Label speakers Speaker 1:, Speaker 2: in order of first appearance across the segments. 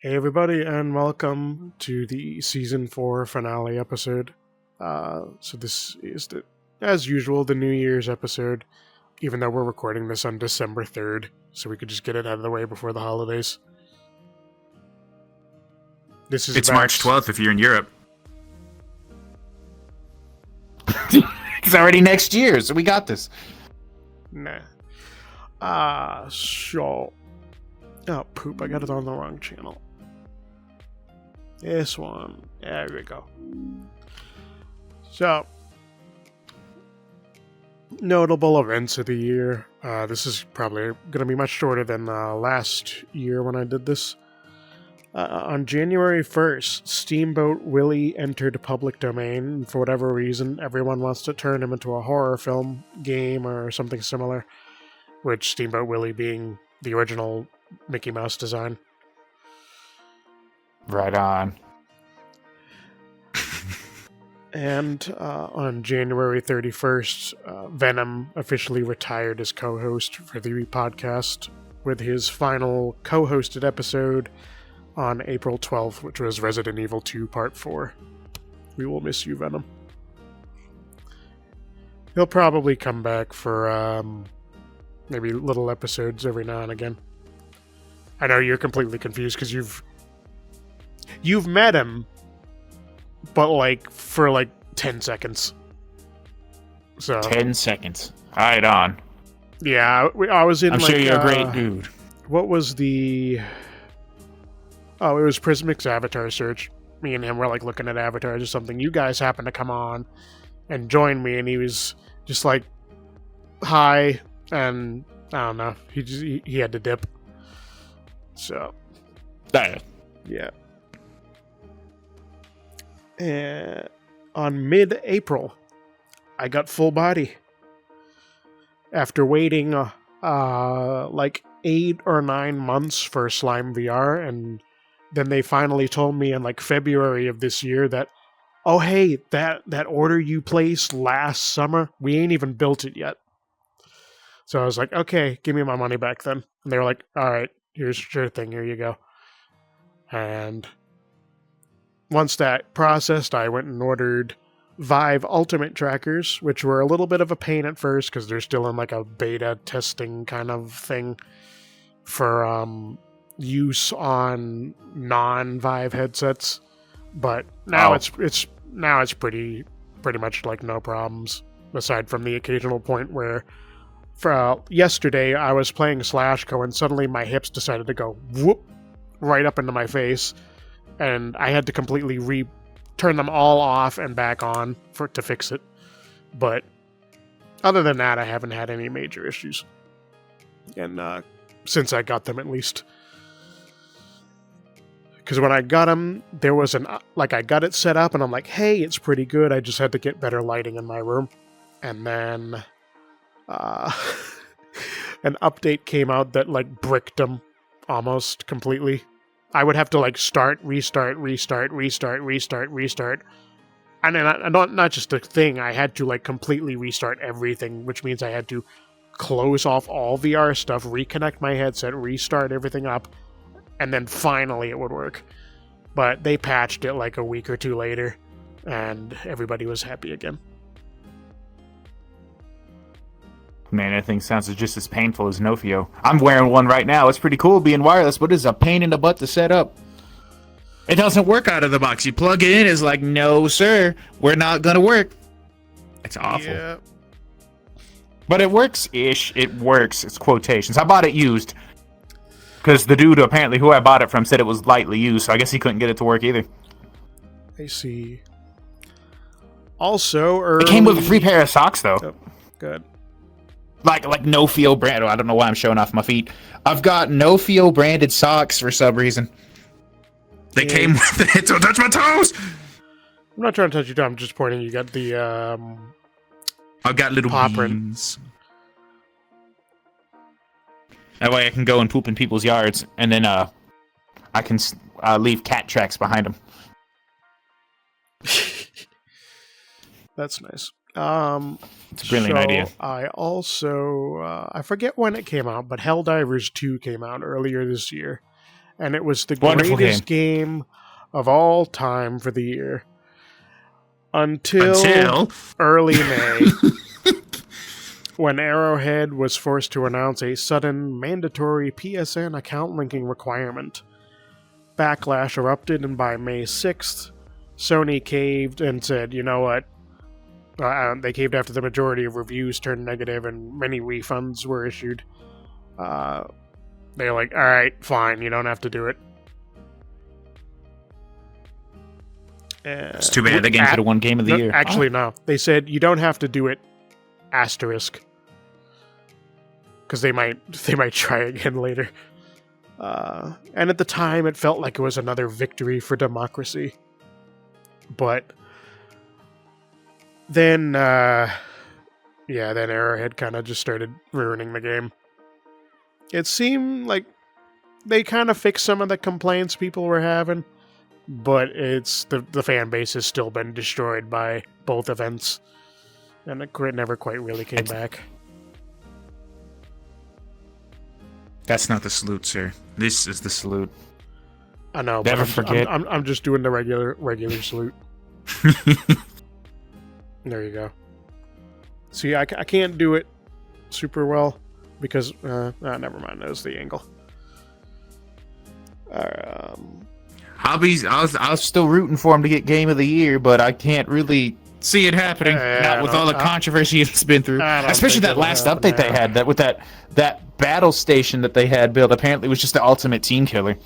Speaker 1: Hey everybody, and welcome to the season 4 finale episode. So this is as usual, the New Year's episode, even though we're recording this on December 3rd, so we could just get it out of the way before the holidays.
Speaker 2: It's March 12th if you're in Europe.
Speaker 3: It's already next year, so we got this.
Speaker 1: Nah. Oh, poop, I got it on the wrong channel. This one. There we go. So, notable events of the year. This is probably going to be much shorter than last year when I did this. On January 1st, Steamboat Willie entered public domain. For whatever reason, everyone wants to turn him into a horror film, game, or something similar, which Steamboat Willie being the original Mickey Mouse design.
Speaker 3: Right on.
Speaker 1: And on January 31st, Venom officially retired as co-host for the podcast with his final co-hosted episode on April 12th, which was Resident Evil 2 Part 4. We will miss you, Venom. He'll probably come back for maybe little episodes every now and again. I know you're completely confused because you've met him, but for 10 seconds. So
Speaker 3: 10 seconds. Right on.
Speaker 1: Yeah, I was in.
Speaker 3: I'm sure you're a great dude.
Speaker 1: What was the? Oh, it was Prismic's avatar search. Me and him were looking at avatars or something. You guys happened to come on and join me, and he was just hi, and I don't know. He had to dip. So, yeah. And on mid-April, I got full body. After waiting 8 or 9 months for Slime VR, and then they finally told me in February of this year that, oh hey, that order you placed last summer, we ain't even built it yet. So I was like, okay, give me my money back then. And they were like, all right, here's your thing, here you go. And once that processed, I went and ordered Vive Ultimate trackers, which were a little bit of a pain at first because they're still in a beta testing kind of thing for use on non-Vive headsets. But now it's pretty much no problems, aside from the occasional point where yesterday I was playing Slashco and suddenly my hips decided to go whoop right up into my face, and I had to completely turn them all off and back on to fix it. But other than that, I haven't had any major issues. And since I got them, at least. Because when I got them, there was I got it set up and I'm like, hey, it's pretty good. I just had to get better lighting in my room. And then an update came out that bricked them almost completely. I would have to start, restart. And then not just a thing, I had to completely restart everything, which means I had to close off all VR stuff, reconnect my headset, restart everything up, and then finally it would work. But they patched it a week or two later, and everybody was happy again.
Speaker 3: Man, that thing sounds just as painful as Nofio. I'm wearing one right now. It's pretty cool being wireless, but it's a pain in the butt to set up. It doesn't work out of the box. You plug it in, it's like, no, sir, we're not going to work. It's awful.
Speaker 1: Yeah.
Speaker 3: But it works-ish. It works. It's quotations. I bought it used. Because the dude, apparently, who I bought it from said it was lightly used, so I guess he couldn't get it to work either.
Speaker 1: I see. Also,
Speaker 3: It came with a free pair of socks, though.
Speaker 1: Oh, good.
Speaker 3: Like No Feel brand. I don't know why I'm showing off my feet. I've got No Feel branded socks for some reason.
Speaker 2: They came with it. Don't touch my toes.
Speaker 1: I'm not trying to touch your toe. I'm just pointing. You got the
Speaker 2: I've got little
Speaker 1: paw print.
Speaker 2: beans.
Speaker 3: That way I can go and poop in people's yards, and then I can leave cat tracks behind them.
Speaker 1: That's nice.
Speaker 3: It's a brilliant idea.
Speaker 1: I also I forget when it came out, but Helldivers 2 came out earlier this year, and it was the
Speaker 3: Wonderful
Speaker 1: greatest game of all time for the year. Until early May, when Arrowhead was forced to announce a sudden mandatory PSN account linking requirement. Backlash erupted, and by May 6th, Sony caved and said, you know what? They caved after the majority of reviews turned negative and many refunds were issued. They're like, alright, fine, you don't have to do it.
Speaker 3: It's too bad the game could have won Game of the Year.
Speaker 1: Actually, no. They said you don't have to do it, asterisk. Because they might try again later. And at the time, it felt like it was another victory for democracy. But then, then Arrowhead kind of just started ruining the game. It seemed like they kind of fixed some of the complaints people were having, but it's the fan base has still been destroyed by both events, and it never quite really came back.
Speaker 2: That's not the salute, sir. This is the salute.
Speaker 1: I know.
Speaker 3: Never
Speaker 1: but
Speaker 3: forget.
Speaker 1: I'm just doing the regular salute. There you go. See, I can't do it super well because never mind. That was the angle.
Speaker 3: Hobbies. I was still rooting for him to get Game of the Year, but I can't really see it happening. Not with all the controversy it's been through, especially that last update they had. That with that battle station that they had built, apparently was just the ultimate team killer.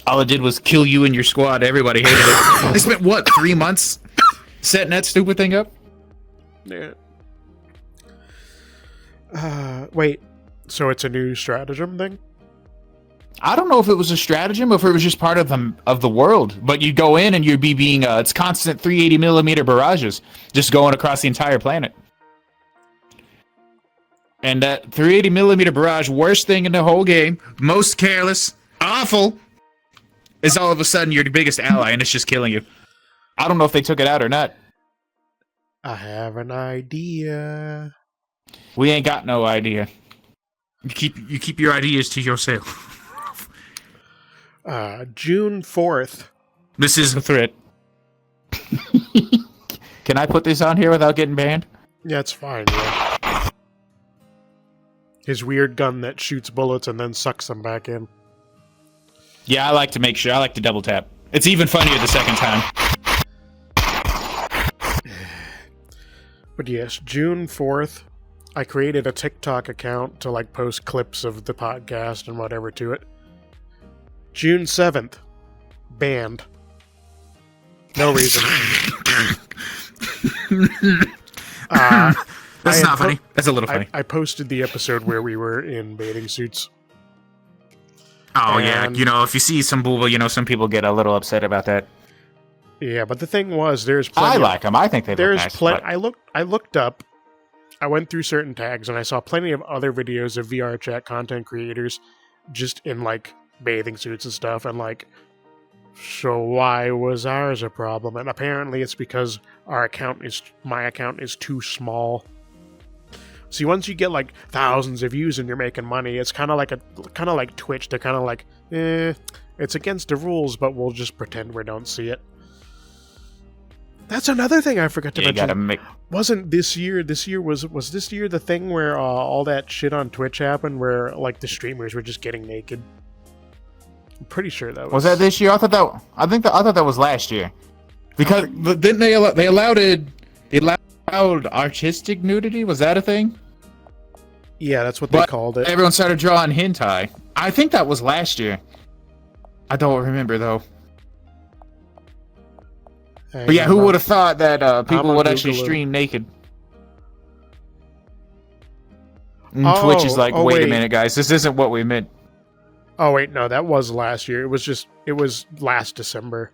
Speaker 3: All it did was kill you and your squad. Everybody hated it. They spent what 3 months setting that stupid thing up?
Speaker 1: Yeah. Wait. So it's a new stratagem thing?
Speaker 3: I don't know if it was a stratagem or if it was just part of the world. But you go in and you'd be being it's constant 380 millimeter barrages just going across the entire planet. And that 380 millimeter barrage, worst thing in the whole game, most careless, awful, is all of a sudden your biggest ally and it's just killing you. I don't know if they took it out or not.
Speaker 1: I have an idea.
Speaker 3: We ain't got no idea.
Speaker 2: You keep your ideas to yourself.
Speaker 1: June 4th.
Speaker 2: This is
Speaker 3: a threat. Can I put this on here without getting banned?
Speaker 1: Yeah, it's fine. Yeah. His weird gun that shoots bullets and then sucks them back in.
Speaker 3: Yeah, I like to make sure. I like to double tap. It's even funnier the second time.
Speaker 1: But yes, June 4th, I created a TikTok account to like post clips of the podcast and whatever to it. June 7th, banned. No reason.
Speaker 2: That's not funny. That's a little funny.
Speaker 1: I posted the episode where we were in bathing suits.
Speaker 2: Oh, yeah. You know, if you see some booba,
Speaker 3: some people get a little upset about that.
Speaker 1: Yeah, but the thing was, there's plenty.
Speaker 3: I like them. I think they look nice.
Speaker 1: I looked up. I went through certain tags, and I saw plenty of other videos of VR chat content creators just in, like, bathing suits and stuff, and, like, so why was ours a problem? And apparently it's because my account is too small. See, once you get like thousands of views and you're making money, it's kind of like Twitch. They're kind of like, it's against the rules, but we'll just pretend we don't see it. That's another thing I forgot to mention. Wasn't this year? Was this year the thing where all that shit on Twitch happened, where like the streamers were just getting naked? I'm pretty sure that was.
Speaker 3: Was that this year? I thought that was last year. Because didn't they allowed artistic nudity? Was that a thing?
Speaker 1: Yeah, that's what they called it.
Speaker 3: Everyone started drawing hentai. I think that was last year. I don't remember though. But yeah, who would have thought that people would actually stream naked? Twitch is like, wait a minute, guys, this isn't what we meant.
Speaker 1: Oh wait, no, that was last year. It was last December.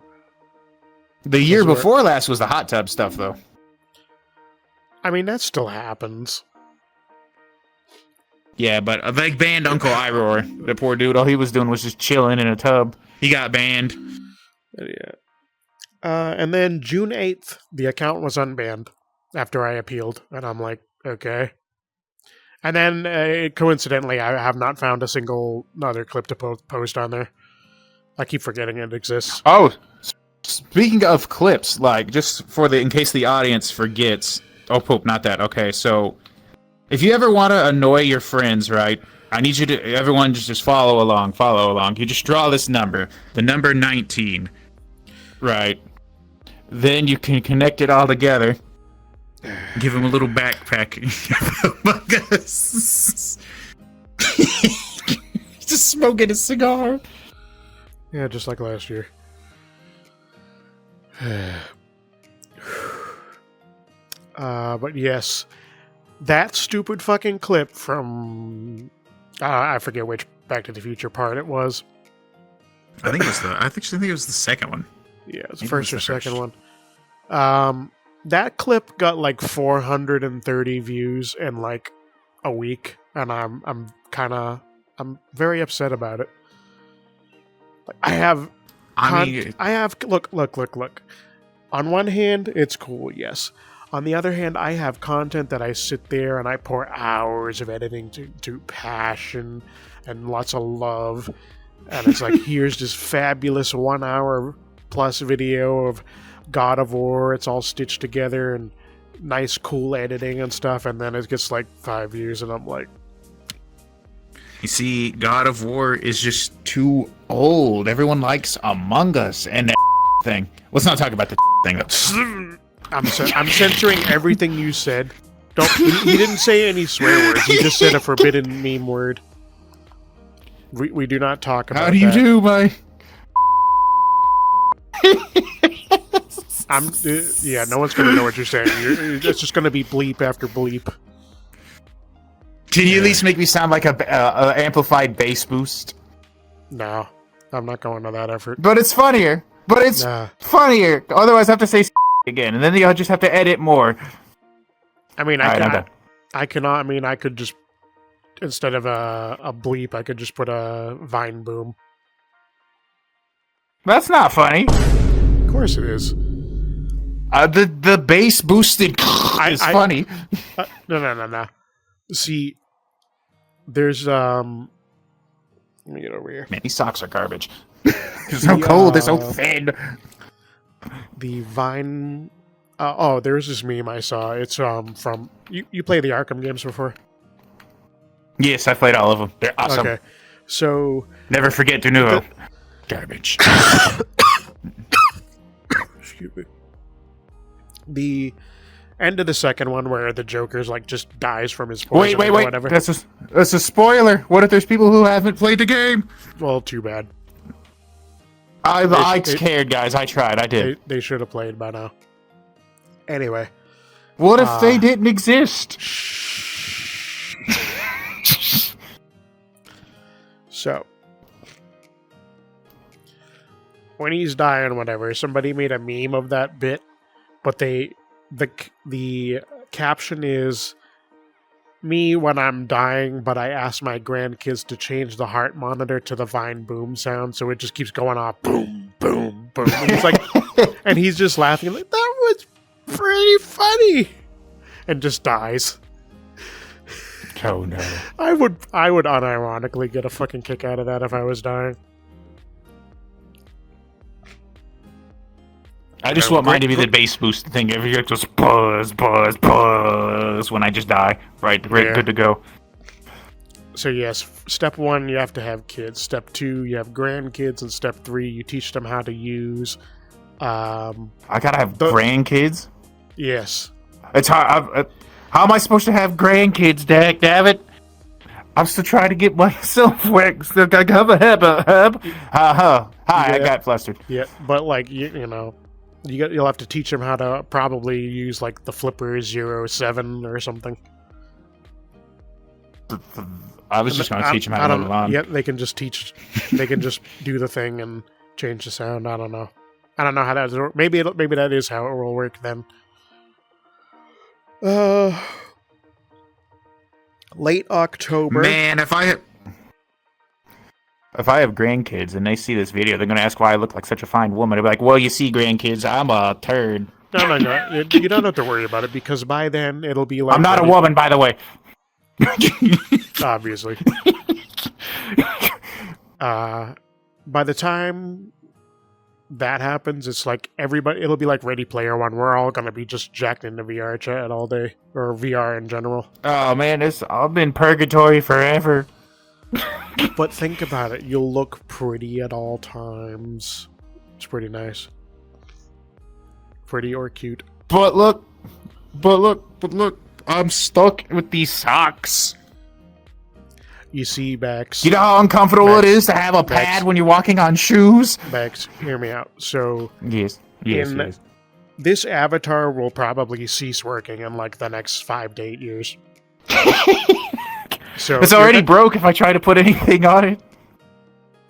Speaker 3: The year before last was the hot tub stuff, though.
Speaker 1: I mean, that still happens.
Speaker 3: Yeah, but they banned Uncle Iroar. The poor dude, all he was doing was just chilling in a tub. He got banned.
Speaker 1: Yeah. And then June 8th, the account was unbanned after I appealed. And I'm like, okay. And then, coincidentally, I have not found a single other clip to post on there. I keep forgetting it exists.
Speaker 3: Oh, speaking of clips, like just in case the audience forgets. Oh, poop, not that. Okay, so if you ever want to annoy your friends, right? I need you to everyone just follow along. Follow along. You just draw this number, the number 19, right? Then you can connect it all together.
Speaker 2: Give him a little backpack.
Speaker 3: Just smoking a cigar.
Speaker 1: Yeah, just like last year. But yes, that stupid fucking clip from I forget which Back to the Future part it was.
Speaker 2: I think it was the second one.
Speaker 1: Yeah, it's the
Speaker 2: Maybe
Speaker 1: first
Speaker 2: it
Speaker 1: or
Speaker 2: was the
Speaker 1: second
Speaker 2: first.
Speaker 1: one. That clip got like 430 views in like a week, and I'm very upset about it. I have look. On one hand, it's cool, yes. On the other hand, I have content that I sit there and I pour hours of editing to passion and lots of love. And it's like, here's this fabulous 1 hour plus video of God of War. It's all stitched together and nice, cool editing and stuff. And then it gets like 5 views, and I'm like,
Speaker 2: You see, God of War is just
Speaker 3: Too old. Everyone likes Among Us and that thing. Let's not talk about the thing though.
Speaker 1: I'm censoring everything you said. He didn't say any swear words. He just said a forbidden meme word. We do not talk about
Speaker 3: How do you
Speaker 1: that.
Speaker 3: do, my?
Speaker 1: Yeah, no one's gonna know what you're saying. It's just gonna be bleep after bleep.
Speaker 3: Can you at least make me sound like a amplified bass boost?
Speaker 1: No, I'm not going to that effort.
Speaker 3: But it's funnier.
Speaker 1: Nah.
Speaker 3: Funnier. Otherwise, I have to say again, and then you'll just have to edit more.
Speaker 1: I mean,
Speaker 3: Alright, I'm done.
Speaker 1: I cannot. I mean, I could just instead of a bleep, I could just put a vine boom.
Speaker 3: That's not funny.
Speaker 1: Of course, it is.
Speaker 3: The bass boosted is funny.
Speaker 1: No. See, there's Let me get over here.
Speaker 3: Man, these socks are garbage. They're so cold. They're so thin.
Speaker 1: The Vine. There's this meme I saw. It's from you play the Arkham games before?
Speaker 3: Yes, I played all of them. They're awesome.
Speaker 1: Okay, so
Speaker 3: Never forget De Niro. Garbage.
Speaker 1: excuse me. The end of the second one where the Joker's like just dies from his poison
Speaker 3: Wait.
Speaker 1: or whatever.
Speaker 3: That's a spoiler. What if there's people who haven't played the game?
Speaker 1: Well, too bad.
Speaker 3: I cared, guys. I tried. I did.
Speaker 1: They should have played by now. Anyway.
Speaker 3: What if they didn't exist?
Speaker 1: So, when he's dying, whatever, somebody made a meme of that bit, but the caption is me when I'm dying, but I asked my grandkids to change the heart monitor to the Vine boom sound, so it just keeps going off, boom, boom, boom. And he's like, and he's just laughing like, that was pretty funny, and just dies.
Speaker 3: Oh no!
Speaker 1: I would unironically get a fucking kick out of that if I was dying.
Speaker 3: I just want mine to be the bass boost thing. Every year it goes buzz, buzz, buzz when I just die. Right,
Speaker 1: Yeah.
Speaker 3: good to go.
Speaker 1: So yes, step 1, you have to have kids. Step 2, you have grandkids, and step 3, you teach them how to use.
Speaker 3: I gotta have grandkids.
Speaker 1: Yes.
Speaker 3: It's hard. How am I supposed to have grandkids, David? I'm still trying to get myself wet. Hi, I got flustered.
Speaker 1: Yeah, but like you know, you'll have to teach them how to probably use like the Flipper 07 or something.
Speaker 3: I was just going to teach them how to mow the lawn.
Speaker 1: Yeah, they can just do the thing and change the sound. I don't know how that works. Maybe that is how it will work then. Late October.
Speaker 2: man. If I
Speaker 3: have grandkids and they see this video, they're going to ask why I look like such a fine woman. They'll be like, well, you see, grandkids, I'm a turd.
Speaker 1: No. You don't have to worry about it because by then it'll be like.
Speaker 3: I'm not a woman, by the way.
Speaker 1: Obviously. by the time that happens, it's like everybody. It'll be like Ready Player One. We're all gonna be just jacked into VR chat all day, or VR in general.
Speaker 3: Oh man, I've been purgatory forever.
Speaker 1: But think about it. You'll look pretty at all times. It's pretty nice. Pretty or cute.
Speaker 3: But look, I'm stuck with these socks.
Speaker 1: You see, Bex.
Speaker 3: You know how uncomfortable
Speaker 1: Bex,
Speaker 3: it is to have a pad
Speaker 1: Bex.
Speaker 3: when you're walking on shoes?
Speaker 1: Bex, hear me out. So,
Speaker 3: Yes.
Speaker 1: this avatar will probably cease working in like the next 5 to 8 years. So
Speaker 3: It's already broke if I try to put anything on it.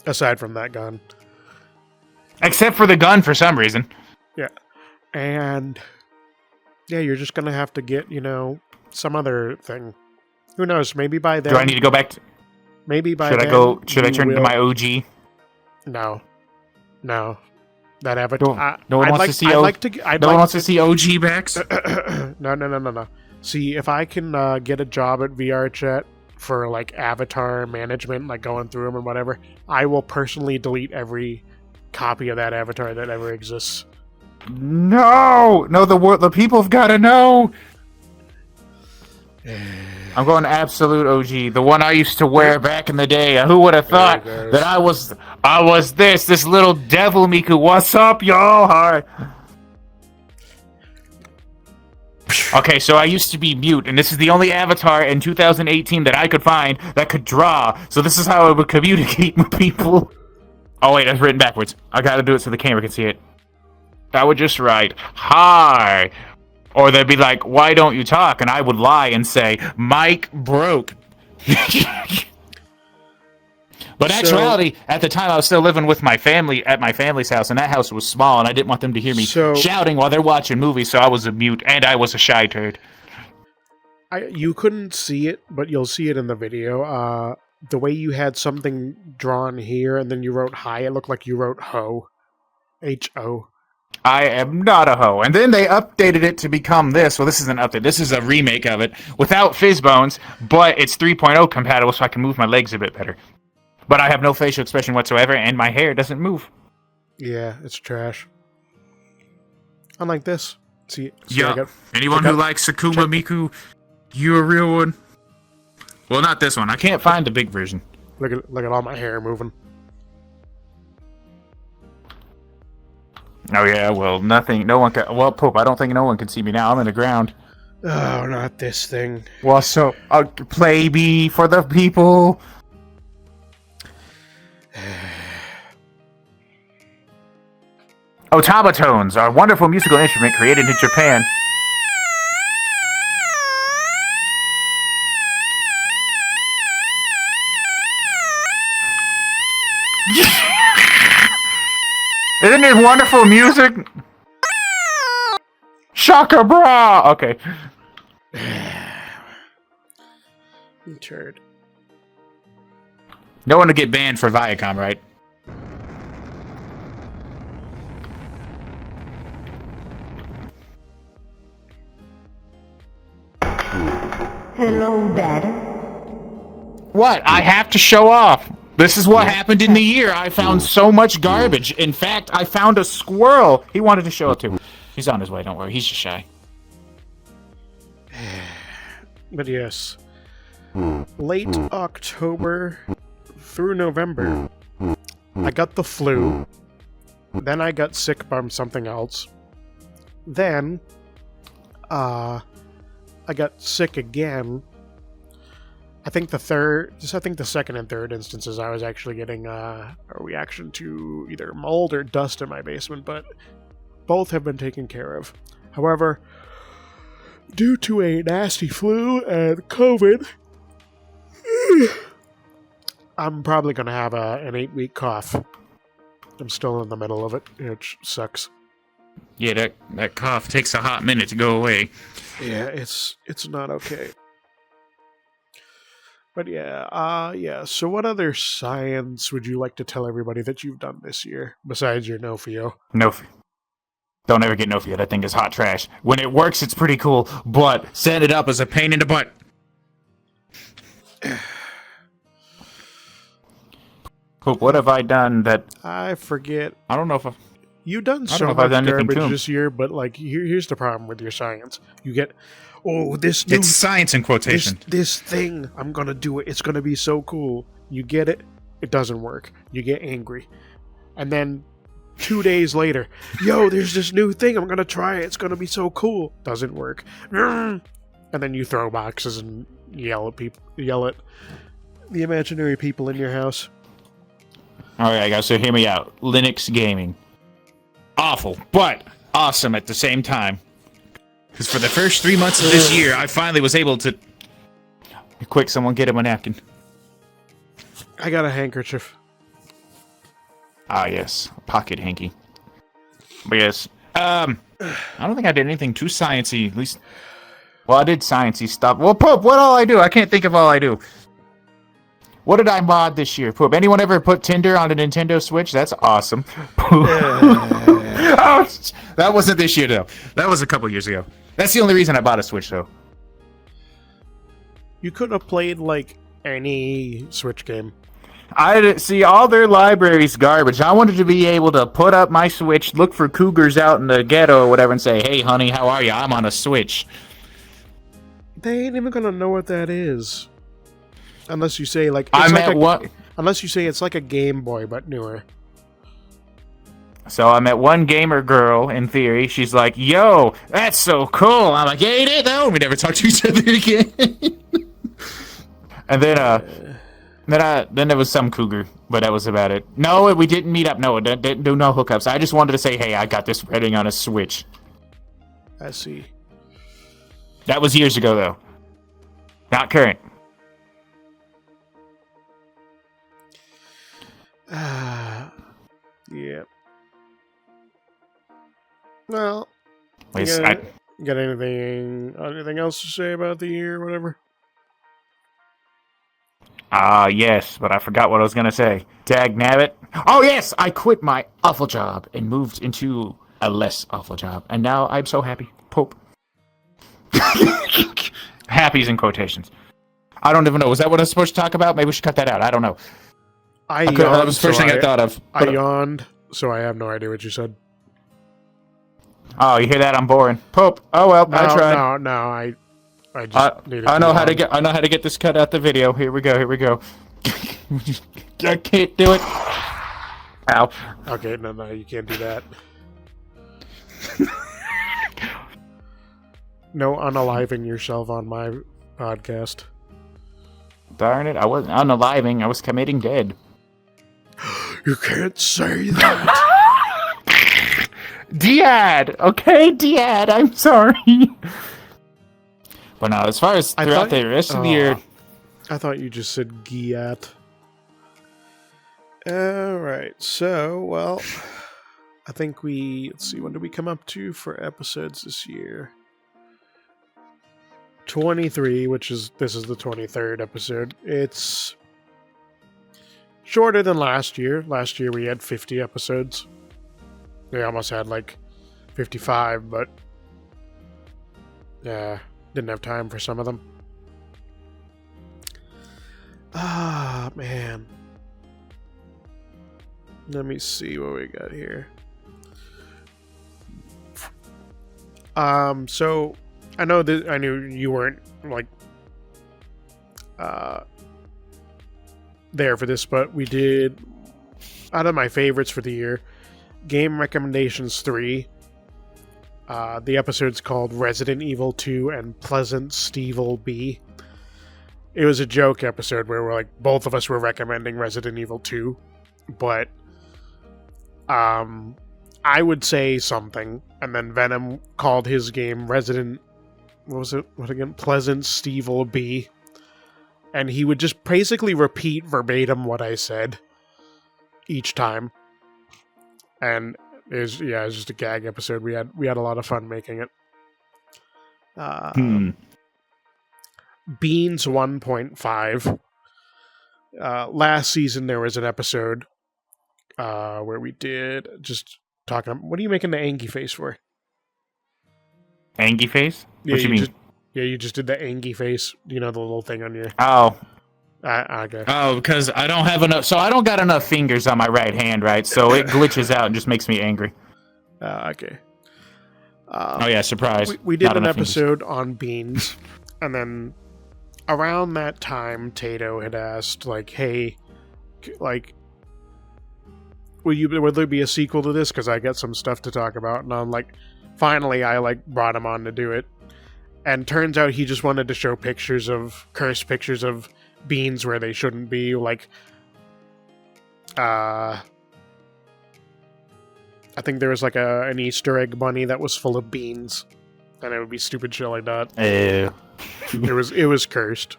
Speaker 1: aside from that gun.
Speaker 3: Except for the gun for some reason.
Speaker 1: Yeah. And yeah, you're just gonna have to get, some other thing. Who knows? Maybe by then.
Speaker 3: Do I need to go back to...
Speaker 1: Maybe by
Speaker 3: Should
Speaker 1: then.
Speaker 3: I go? Should I
Speaker 1: you
Speaker 3: turn into
Speaker 1: will-
Speaker 3: my OG?
Speaker 1: No. That avatar.
Speaker 3: No one wants to see.
Speaker 1: No
Speaker 3: one wants to see OG backs.
Speaker 1: No. See, if I can get a job at VR Chat for like avatar management, like going through them and whatever, I will personally delete every copy of that avatar that ever exists.
Speaker 3: No, the people have got to know. I'm going absolute OG, the one I used to wear back in the day. Who would have thought that I was this little devil Miku? What's up, y'all? Hi. Okay, so I used to be mute, and this is the only avatar in 2018 that I could find that could draw. So this is how I would communicate with people. Oh wait, that's written backwards. I gotta do it so the camera can see it. I would just write, hi. Or they'd be like, why don't you talk? And I would lie and say, mic broke. But actuality, at the time I was still living with my family at my family's house, and that house was small, and I didn't want them to hear me shouting while they're watching movies, so I was a mute, and I was a shy turd.
Speaker 1: You couldn't see it, but you'll see it in the video. The way you had something drawn here, and then you wrote hi, it looked like you wrote ho. H-O.
Speaker 3: I am not a hoe. And then they updated it to become this. Well, this is an update. This is a remake of it without fizz bones, but it's 3.0 compatible, so I can move my legs a bit better. But I have no facial expression whatsoever, and my hair doesn't move.
Speaker 1: Yeah, it's trash. Unlike this. See
Speaker 2: Yeah. Anyone who likes Sakuma Miku, you a real one. Well, not this one. I
Speaker 3: Can't find the big version.
Speaker 1: Look at all my hair moving.
Speaker 3: Oh yeah, well, nothing. No one can. Well, Pope, I don't think no one can see me now. I'm in the ground.
Speaker 1: Oh, not this thing.
Speaker 3: Well, so play me for the people. Otamatones are a wonderful musical instrument created in Japan. Isn't it wonderful music? Shaka bra! Okay.
Speaker 1: You turd.
Speaker 3: No one to get banned for Viacom, right?
Speaker 4: Hello, Dad.
Speaker 3: What? I have to show off. This is what happened in the year. I found so much garbage. In fact, I found a squirrel. He wanted to show it to me. He's on his way, don't worry. He's just shy.
Speaker 1: But yes. Late October through November, I got the flu. Then I got sick from something else. Then, I got sick again. I think the second and third instances I was actually getting a reaction to either mold or dust in my basement, but both have been taken care of. However, due to a nasty flu and COVID, I'm probably going to have an 8-week cough. I'm still in the middle of it, which sucks.
Speaker 2: Yeah, that cough takes a hot minute to go away.
Speaker 1: Yeah, it's not okay. But yeah. So what other science would you like to tell everybody that you've done this year, besides your Nofio?
Speaker 3: Don't ever get Nofio. That thing is hot trash. When it works, it's pretty cool, but
Speaker 2: Set it up as a pain in the butt.
Speaker 3: Poop, what have I done that...
Speaker 1: I forget.
Speaker 3: I don't know if I've...
Speaker 1: You've done
Speaker 3: I don't
Speaker 1: so
Speaker 3: know if I've
Speaker 1: much
Speaker 3: done anything to
Speaker 1: garbage
Speaker 3: 'em.
Speaker 1: this year, but like here's the problem with your science. You get, this new
Speaker 2: It's science in quotation.
Speaker 1: this thing. I'm gonna do it. It's gonna be so cool. You get it. It doesn't work. You get angry, and then 2 days later, yo, there's this new thing. I'm gonna try it. It's gonna be so cool. Doesn't work. And then you throw boxes and yell at people. Yell at the imaginary people in your house.
Speaker 3: All right, guys, so hear me out. Linux gaming. Awful, but awesome at the same time.
Speaker 2: Because for the first 3 months of this year, I finally was able to...
Speaker 3: Quick, someone get him a napkin.
Speaker 1: I got a handkerchief.
Speaker 3: Ah, yes. A pocket hanky. But yes. I don't think I did anything too sciencey, at least... Well, I did sciencey stuff. Well, Poop, what all I do? I can't think of all I do. What did I mod this year? Poop, anyone ever put Tinder on a Nintendo Switch? That's awesome. Oh, that wasn't this year, though.
Speaker 2: That was a couple years ago.
Speaker 3: That's the only reason I bought a Switch, though.
Speaker 1: You could have played like any Switch game.
Speaker 3: I didn't see all their libraries garbage. I wanted to be able to put up my Switch, look for cougars out in the ghetto or whatever, and say, "Hey, honey, how are you? I'm on a Switch."
Speaker 1: They ain't even gonna know what that is, unless you say like
Speaker 3: I'm at one.
Speaker 1: Unless you say it's like a Game Boy but newer.
Speaker 3: So I met one gamer girl. In theory, she's like, "Yo, that's so cool." I'm like, "Ain't it though?" We never talked to each other again. And then there was some cougar, but that was about it. No, we didn't meet up. No, didn't do no hookups. I just wanted to say, "Hey, I got this running on a Switch."
Speaker 1: I see.
Speaker 3: That was years ago, though. Not current.
Speaker 1: Yeah. Well,
Speaker 3: Wait,
Speaker 1: you got anything else to say about the year or whatever?
Speaker 3: Yes, but I forgot what I was gonna say. Dag nabbit. Oh, yes! I quit my awful job and moved into a less awful job. And now I'm so happy. Pope. Happy's in quotations. I don't even know. Was that what I was supposed to talk about? Maybe we should cut that out. I don't know. That was the first thing I thought of.
Speaker 1: I yawned, so I have no idea what you said.
Speaker 3: Oh, you hear that? I'm boring. Pope. Oh well, I tried.
Speaker 1: No, I just needed
Speaker 3: I
Speaker 1: to
Speaker 3: know
Speaker 1: yawn.
Speaker 3: how to get this cut out the video. Here we go. I can't do it. Ow.
Speaker 1: Okay, no, you can't do that. No unaliving yourself on my podcast.
Speaker 3: Darn it, I wasn't unaliving, I was committing dead.
Speaker 1: You can't say that.
Speaker 3: Dad! Okay, Dad, I'm sorry. But no, as far as throughout the rest of the year...
Speaker 1: I thought you just said Giat. Alright, so, well, I think let's see, when did we come up to for episodes this year? 23, this is the 23rd episode. It's shorter than last year. Last year we had 50 episodes. We almost had like 55, but yeah, didn't have time for some of them. Ah, man. Let me see what we got here. So I knew you weren't like there for this, but we did out of my favorites for the year, Game Recommendations 3. The episode's called Resident Evil 2 and Pleasant Stevel B. It was a joke episode where we're like both of us were recommending Resident Evil 2, but I would say something, and then Venom called his game Pleasant Stevel B, and he would just basically repeat verbatim what I said each time, and it was just a gag episode. We had a lot of fun making it. Beans 1.5. Last season there was an episode where we did just talking. What are you making the Angie face for?
Speaker 3: Angie face? What you mean?
Speaker 1: You just did the Angie face. You know, the little thing on your...
Speaker 3: Oh.
Speaker 1: Okay.
Speaker 3: Oh, because I don't have enough. So I don't got enough fingers on my right hand, right? So it glitches out and just makes me angry.
Speaker 1: Okay.
Speaker 3: Oh yeah, surprise!
Speaker 1: We did
Speaker 3: Not
Speaker 1: an
Speaker 3: enough fingers.
Speaker 1: episode on beans, and then around that time, Tato had asked, like, "Hey, like, would there be a sequel to this? Because I got some stuff to talk about." And I'm like, finally, I like brought him on to do it. And turns out he just wanted to show cursed pictures of beans where they shouldn't be, like, I think there was like an Easter egg bunny that was full of beans, and it would be stupid shit like that. It was cursed.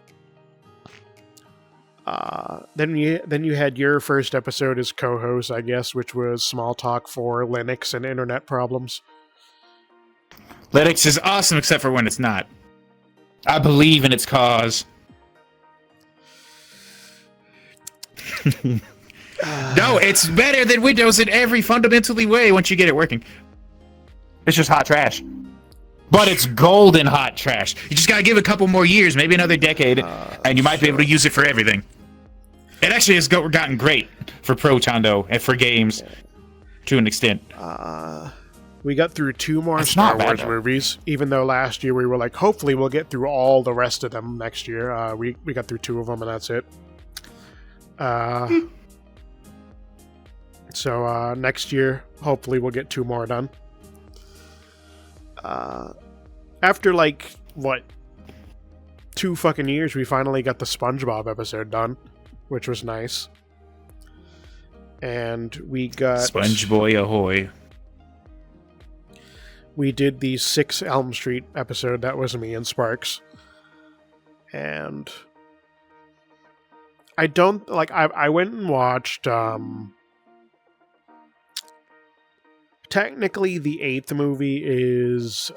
Speaker 1: Then you had your first episode as co-host, I guess, which was Small Talk for Linux and Internet Problems.
Speaker 3: Linux is awesome, except for when it's not. I believe in its cause. No, it's better than Windows in every fundamentally way once you get it working. It's just hot trash. But it's golden hot trash. You just gotta give it a couple more years, maybe another decade, and you might be able to use it for everything. It actually has gotten great for Proton, though, and for games, to an extent.
Speaker 1: We got through 2 more
Speaker 3: It's
Speaker 1: Star
Speaker 3: not bad,
Speaker 1: Wars
Speaker 3: though.
Speaker 1: movies, even though last year we were like, hopefully we'll get through all the rest of them next year. We got through 2 of them, and that's it. So next year, hopefully we'll get 2 more done. After, like, what, 2 fucking years, we finally got the SpongeBob episode done, which was nice. And we got...
Speaker 3: Sponge Boy ahoy.
Speaker 1: We did the 6 Elm Street episode. That was me and Sparks. And I don't, like, I went and watched, technically the 8th movie is,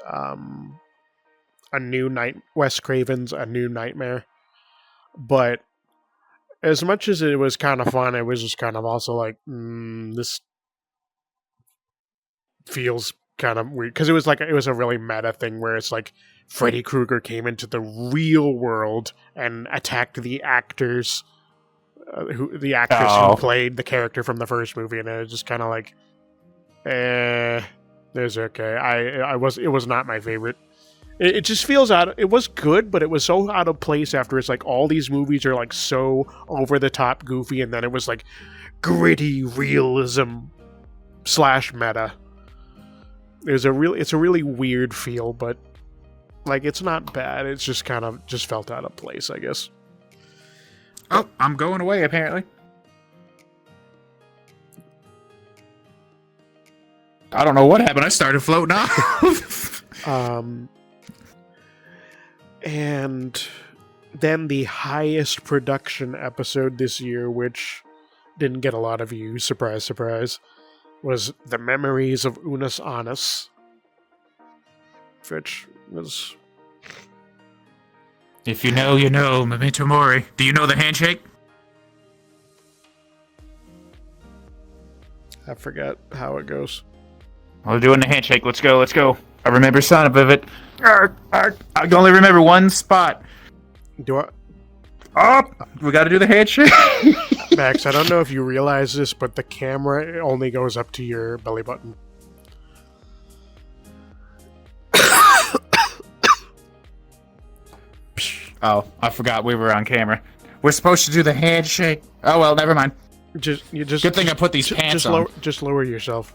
Speaker 1: Wes Craven's A New Nightmare. But as much as it was kind of fun, it was just kind of also like, this feels kind of weird, because it was a really meta thing where it's like Freddy Krueger came into the real world and attacked the actors who played the character from the first movie, and it was just kind of like, there's okay. It was not my favorite. It just feels it was good, but it was so out of place after it's like all these movies are like so over the top goofy, and then it was like gritty realism / meta. It's a really weird feel, but like it's not bad. It's just kind of just felt out of place, I guess.
Speaker 2: Oh, I'm going away, apparently. I don't know what happened. I started floating off.
Speaker 1: And then the highest production episode this year, which didn't get a lot of views, surprise, surprise, was The Memories of Unus Annus, which was...
Speaker 2: If you know, you know. Memento Mori. Do you know the handshake?
Speaker 1: I forgot how it goes.
Speaker 3: We're doing the handshake. Let's go. Let's go. I remember some of it. I can only remember one spot.
Speaker 1: Do I...
Speaker 3: Oh, we got to do the handshake.
Speaker 1: Max, I don't know if you realize this, but the camera only goes up to your belly button.
Speaker 3: Oh, I forgot we were on camera. We're supposed to do the handshake. Oh well, never mind.
Speaker 1: Just
Speaker 3: Good thing I put these pants on.
Speaker 1: Just lower yourself.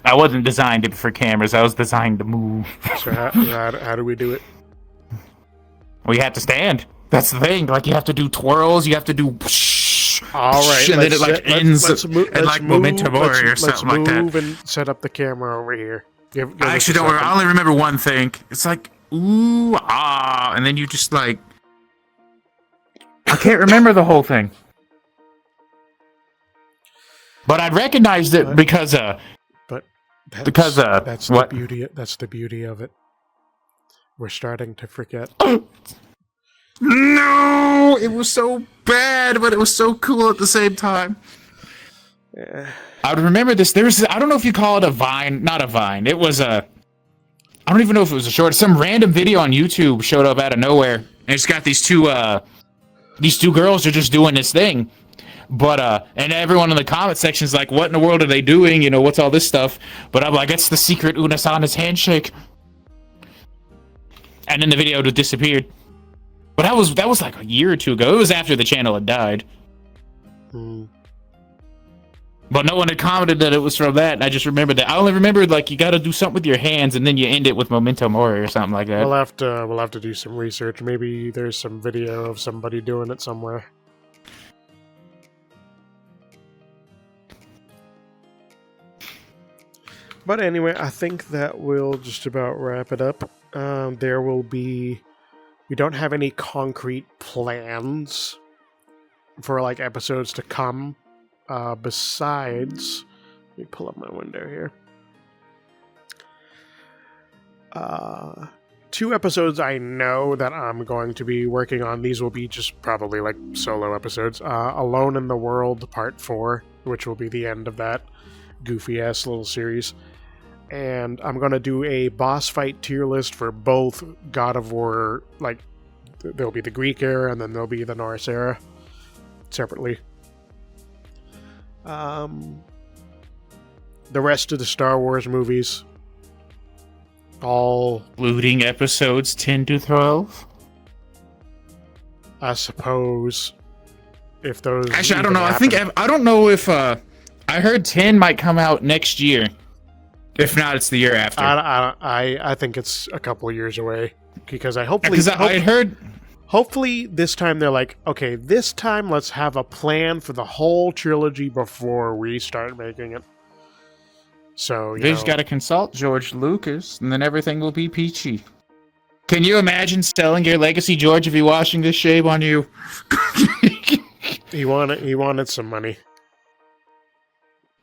Speaker 3: I wasn't designed for cameras. I was designed to move.
Speaker 1: So how do we do it?
Speaker 3: Well, you have to stand. That's the thing. Like, you have to do twirls. You have to do...
Speaker 1: All right,
Speaker 3: and then it, like, ends in, like, Memento Mori or something like that.
Speaker 1: Let's move and set up the camera over here. Give
Speaker 2: I
Speaker 1: us
Speaker 2: actually
Speaker 1: a
Speaker 2: don't.
Speaker 1: second.
Speaker 2: I only remember one thing. It's like ooh ah, and then you just like.
Speaker 3: I can't remember the whole thing. But I recognized it because
Speaker 1: That's
Speaker 3: what?
Speaker 1: the beauty. That's the beauty of it. We're starting to forget.
Speaker 2: No, it was so bad, but it was so cool at the same time.
Speaker 1: Yeah.
Speaker 3: I would remember this. I don't know if you call it a vine. Not a vine. It was a I don't even know if it was a short. Some random video on YouTube showed up out of nowhere, and it's got these two girls are just doing this thing. But and everyone in the comment section is like, "What in the world are they doing? You know, what's all this stuff?" But I'm like, "It's the secret Unasana's handshake." And then the video disappeared. But that was like a year or two ago. It was after the channel had died. But no one had commented that it was from that, and I just remembered that. I only remembered, like, you gotta do something with your hands, and then you end it with Memento Mori or something like that.
Speaker 1: We'll have to do some research. Maybe there's some video of somebody doing it somewhere. But anyway, I think that will just about wrap it up. There will be... We don't have any concrete plans for, like, episodes to come. Besides... Let me pull up my window here. 2 episodes I know that I'm going to be working on. These will be just probably, like, solo episodes. Alone in the World Part 4, which will be the end of that goofy-ass little series. And I'm going to do a boss fight tier list for both God of War, like, there'll be the Greek era and then there'll be the Norse era separately. The rest of the Star Wars movies, all...
Speaker 3: Including episodes 10 to 12?
Speaker 1: I suppose, if those...
Speaker 3: Actually, I don't know.
Speaker 1: Happen.
Speaker 3: I don't know if... I heard 10 might come out next year. If not, it's the year after.
Speaker 1: I think it's a couple of years away because I hopefully
Speaker 3: I heard.
Speaker 1: Hopefully this time they're like, okay, this time let's have a plan for the whole trilogy before we start making it. So
Speaker 3: They just got to consult George Lucas, and then everything will be peachy. Can you imagine selling your legacy, George, if he washing this shame on you?
Speaker 1: He wanted some money.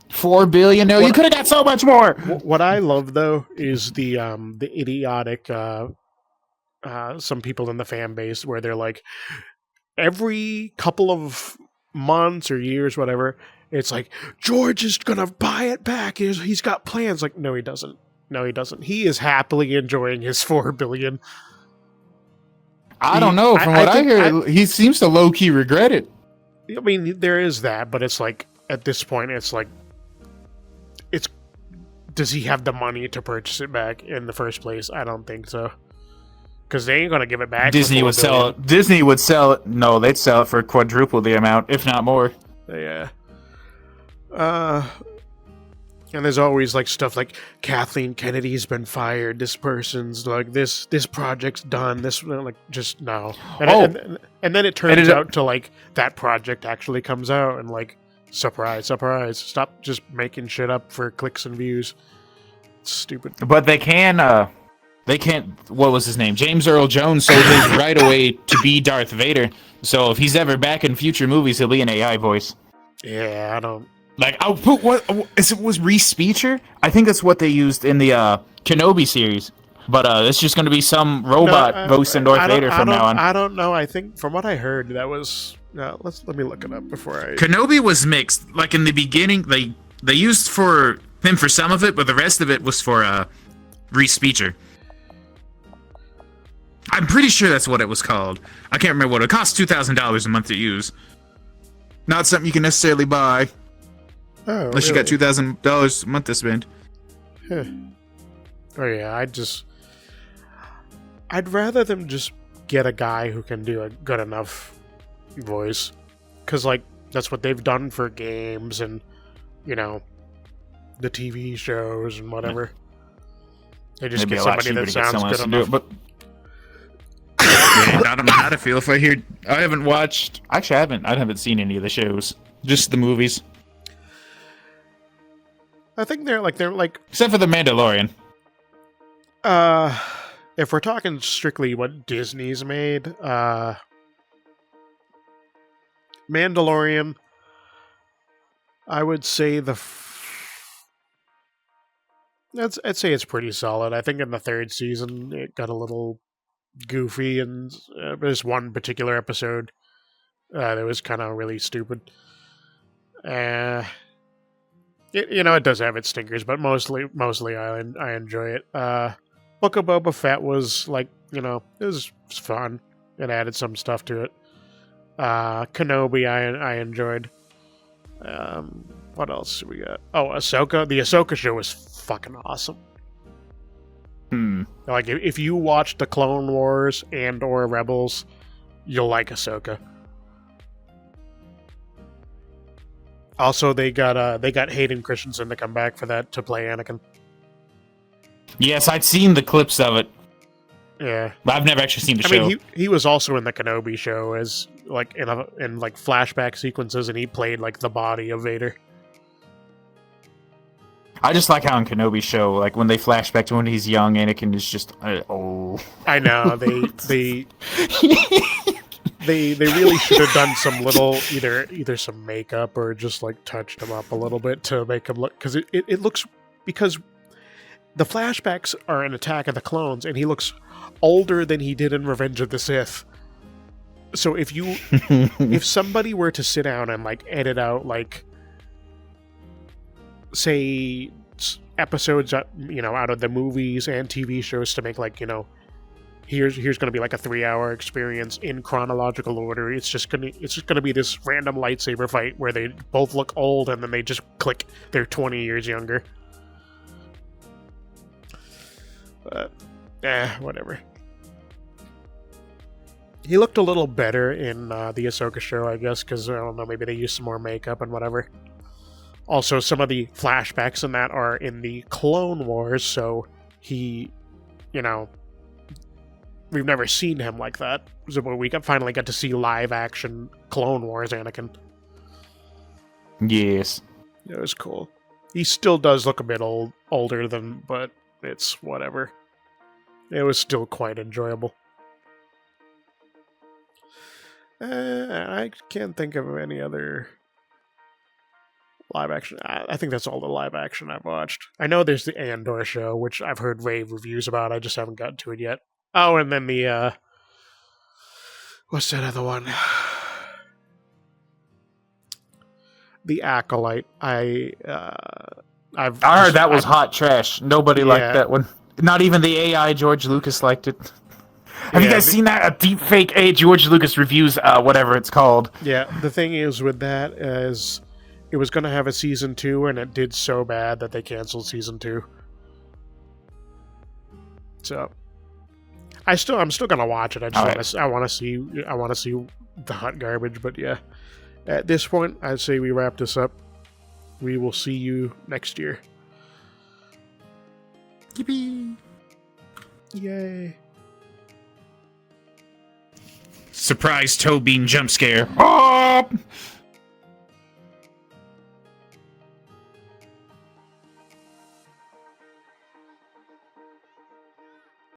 Speaker 3: $4 billion? No, you could have got so much more.
Speaker 1: What I love though is the idiotic some people in the fan base where they're like, every couple of months or years, whatever, it's like, George is gonna buy it back. He's got plans. Like, no, he doesn't. No, he doesn't. He is happily enjoying his $4 billion.
Speaker 3: I don't know. From what I hear, he seems to low key regret it.
Speaker 1: I mean, there is that, but it's like at this point, it's like. Does he have the money to purchase it back in the first place? I don't think so. Because they ain't going to give it back.
Speaker 3: Disney would sell it. Disney would sell it. No, they'd sell it for quadruple the amount, if not more.
Speaker 1: Yeah. And there's always like stuff like Kathleen Kennedy's been fired. This person's like this project's done. This like just no. And then it turns out to like that project actually comes out and like. Surprise, surprise. Stop just making shit up for clicks and views. It's stupid.
Speaker 3: But they can't, what was his name? James Earl Jones sold his right away to be Darth Vader. So if he's ever back in future movies, he'll be an AI voice.
Speaker 1: Yeah, I don't...
Speaker 3: Like, I'll put was Reese Speecher? I think that's what they used in the Kenobi series. But it's just going to be some robot voicing Darth Vader from now on.
Speaker 1: I don't know. I think from what I heard, that was... let me look it up before I...
Speaker 2: Kenobi was mixed. Like in the beginning, they used for him for some of it, but the rest of it was for Reese Speecher. I'm pretty sure that's what it was called. I can't remember what it costs. $2,000 a month to use. Not something you can necessarily buy.
Speaker 1: Oh,
Speaker 2: unless you got $2,000 a month to spend.
Speaker 1: Huh. Oh yeah, I'd rather them just get a guy who can do a good enough voice, because like that's what they've done for games and the TV shows and whatever. They just get somebody that sounds good enough. But
Speaker 2: yeah, I don't know how to feel if I hear. I haven't watched.
Speaker 3: Actually, I haven't seen any of the shows. Just the movies.
Speaker 1: I think they're like
Speaker 3: except for the Mandalorian.
Speaker 1: If we're talking strictly what Disney's made, Mandalorian, I would say I'd say it's pretty solid. I think in the 3rd season it got a little goofy, and there's one particular episode that was kind of really stupid. It does have its stinkers, but mostly I enjoy it. Book of Boba Fett was like, it was fun. It added some stuff to it. Kenobi, I enjoyed. What else do we got? Oh, Ahsoka. The Ahsoka show was fucking awesome. Like, if you watch the Clone Wars and or Rebels, you'll like Ahsoka. Also, they got Hayden Christensen to come back for that to play Anakin.
Speaker 3: Yes, I'd seen the clips of it.
Speaker 1: Yeah,
Speaker 3: But I've never actually seen the show.
Speaker 1: I mean, he was also in the Kenobi show as like in like flashback sequences, and he played like the body of Vader.
Speaker 3: I just like how in Kenobi show, like when they flash back to when he's young, Anakin is just
Speaker 1: I know they really should have done some little either some makeup or just like touched him up a little bit to make him look, because it looks, because the flashbacks are in Attack of the Clones and he looks older than he did in Revenge of the Sith. So if somebody were to sit down and like edit out like say episodes out of the movies and TV shows to make like here's going to be like a 3-hour experience in chronological order. It's just going to be this random lightsaber fight where they both look old and then they just click they're 20 years younger. But whatever. He looked a little better in the Ahsoka show, I guess, because I don't know, maybe they used some more makeup and whatever. Also, some of the flashbacks in that are in the Clone Wars, so he, we've never seen him like that. So we finally got to see live action Clone Wars Anakin.
Speaker 3: Yes.
Speaker 1: It was cool. He still does look a bit older than, but it's whatever. It was still quite enjoyable. I can't think of any other live action. I think that's all the live action I've watched. I know there's the Andor show, which I've heard rave reviews about. I just haven't gotten to it yet. Oh, and then the what's that other one? The Acolyte. I
Speaker 3: heard that was hot trash. Nobody liked that one. Not even the AI George Lucas liked it. Have you guys seen that? A deep fake George Lucas reviews, whatever it's called.
Speaker 1: Yeah, the thing is with that is it was going to have a season 2 and it did so bad that they canceled season 2. So I'm still going to watch it. I want to see the hot garbage, but yeah. At this point, I'd say we wrap this up. We will see you next year.
Speaker 2: Yippee!
Speaker 1: Yay.
Speaker 2: Surprise toe bean jump scare. Oh!